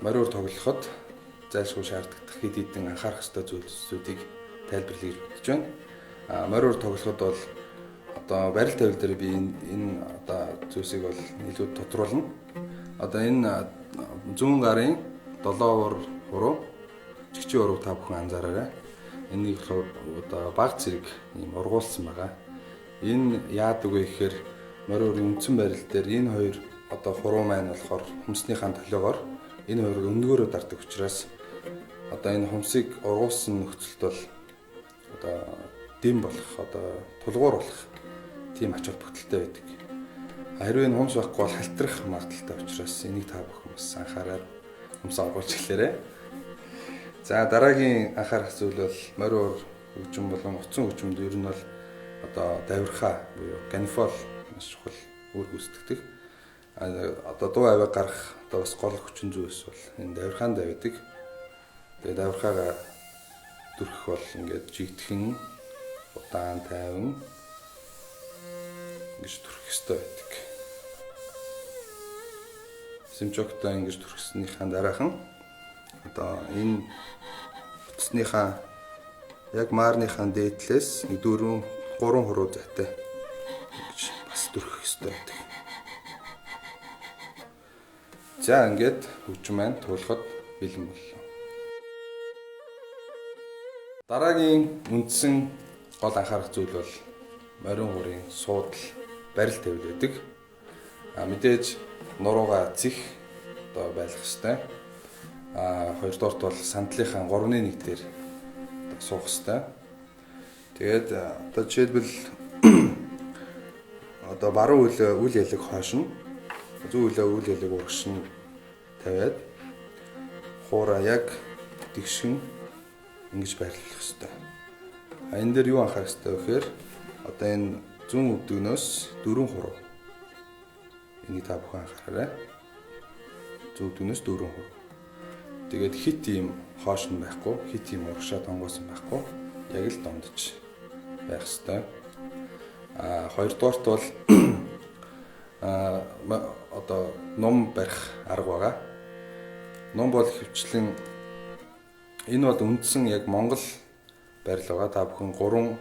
мориор тоглоход зайлшгүй шаарддаг хэд хэдэн анхаарах ёстой зүйлсүүдийг тайлбарлая гэж бодож байна. Мориор тоглоход бол одоо барил тавил дээр би энэ одоо зүйлсийг бол илүү тодруулна. Одоо энэ зүүн гарын 7 уур хуруу, жигчийн уруу та бүхэн анзаараарай. Энийг одоо баг зэрэг ийм ургуулсан байгаа. Энэ яадаг вэ гэхээр мориорын үндсэн барил дээр энэ хоёр одоо хуруу маань болохоор хүмснийхаа толгоогоор энэ хоёр өндгөөрөө дардаг учраас одоо энэ хүмсийг ургуулсан нөхцөлд бол одоо дэм болох одоо тулгуур болох тийм ач холбогдолтой байдаг. Харин энэ хүмс байхгүй бол халтрах магадaltaй учраас энийг та бүхэн бас анхаарал хүмс агуулж эхлээрэй. За дараагийн анхаарах зүйл бол мориор хөгжим болон утсан хөгжимд ер нь бол одоо давирхаа буюу ганифол маш чухал үр гүйцэтгэдэг. Одоо дуу авиг гарах одоо бас гол хүчин зүйлс бол энэ давирхаанд байдаг. Тэгээ давирхаагаа дүрхэх бол ингээд жигдэхэн удаан тайван ингэж дүрхэх ёстой байдаг. Симжоктой ингэж дүрхснийхаа дараахан одоо энэ утасныхаа яг маарныхаа дээдлээс 1 4 3 хуруу зайтай гэж бас дүрхэх ёстой байдаг. За ингээд хөгжим маань туулахад бэлэн боллоо. Дараагийн үндсэн гол анхаарах зүйл бол морин гурийн суудал, барил тавил байдаг. Мэдээж нуруугаа цэх одоо байх ёстой. Хоёрдугаарт бол сандлынхаа 3-1 дээр суух ёстой. Тэгээд одоо жишээлбэл одоо баруун үл ялэг хойшин, зүүн үл ялэг урагшин тавиад хуураа яг тэгшин ингэж байрлуулах ёстой. Энэ дээр юу анхаарах ёстой вэ гэхээр одоо энэ зүүн өвдөгнөөс 4 хуруу. Энийг та бүхэн анхаараарай. Зүүн өвдөгнөөс 4 хуруу. Тэгээд хит ийм хоош нь байхгүй, хит ийм урагшаа тонгоосон байхгүй. Яг л дондож байх ёстой. Хоёрдугаарт бол одоо ном барих арга байгаа. Ном бол хөвчлэн энэ бол үндсэн яг Монгол барил байгаа. Та бүхэн 3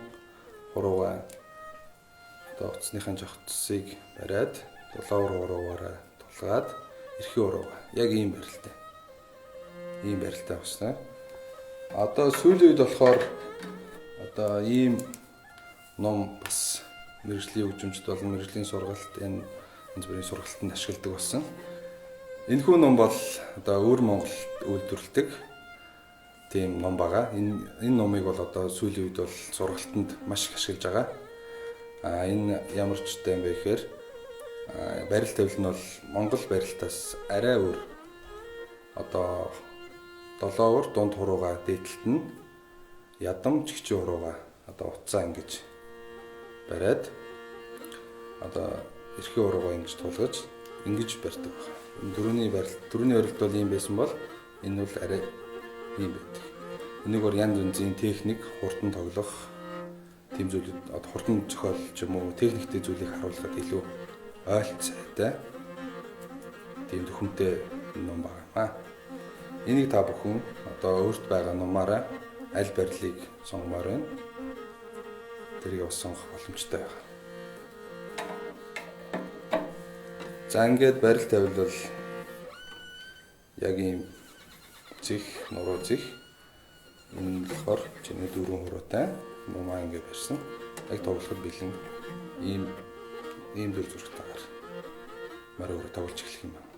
хуруугаа одоо утасныхаа жогтсыг бариад 7 хуруугаараа тулгаад эрхээ хуруугаа яг ийм барилтай. Ийм барилтай басна. Одоо сүүлийн үед болохоор одоо ийм ном бас мэргэжлийн хөгжимчд болон мэргэжлийн сургалт энэ янз бүрийн сургалтанд ашигладаг болсон. Энэхүү ном бол одоо өвөр Монголд үйлдвэрлэдэг тийм ном байгаа. Энэ номыг бол одоо сүүлийн үед бол сургалтанд маш их ашиглаж байгаа. Энэ ямар ч юм бэ гэхээр барил тавил нь бол Монгол барилтаас арай өөр одоо 7 уур дунд хуруугаа дээдлэлт нь ядам жигчийн хуруугаа одоо утсаа ингэж бариад одоо эрхээ хуруугаа ингэж тулгаж ингэж барьдаг байна. Дөрөвний барилт бол ийм байсан бол энэ бол арай ийм байдаг. Энийг бол янз бүрийн техник, хурдан тоглох тийм зүйлүүд одоо хурдан зохиол ч юм уу техниктэй зүйлийг харуулхад илүү ойлцоотой тийм төхөмтэй ном байна. Энийг та бүхэн одоо өөрт байгаа номаараа аль барилыг сонгомоор байна. Тэрийг бас сонгох боломжтой байна. За ингээд барил тавил бол яг ийм зих, нуруу зих. Энэ болохоор чиний 4 хуруутай номаа ингээд барьсан. Яг тоглоход бэлэн ийм зүйл зургатаагаар мориор тоглож эхлэх юм байна.